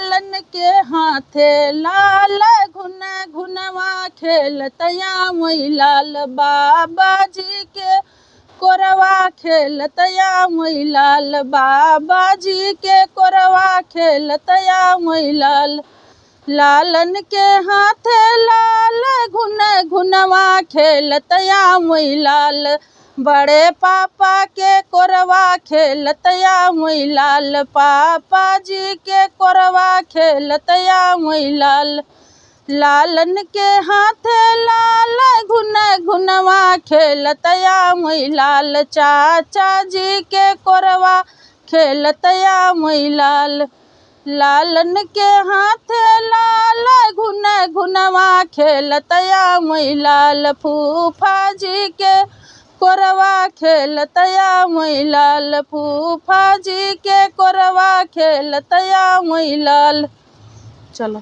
लालन के हाथे लाल घुन घुनवा खेलतया मोई लाल बाबा जी के कोरवा खेलतया मोई लाल बाबा जी के कोरवा खेलतया मोई लाल लालन के हाथे लाल घुन घुनवा खेलतया मोई लाल बड़े पापा के कोरवा खेलतया मोई लाल पापा जी के कोरवा खेलतया मोई लाल लालन के हाथे लाल घुन घुनवा खेलतया मोई लाल चाचा जी के कोरवा खेलतया मोई लाल लालन के हाथे लाल घुन घुनवा खेलतया मोई लाल फूफा जी के कोरवा खेलतया मोई लाल फूफा जी के कोरवा खेलतया मोई लाल। चलो।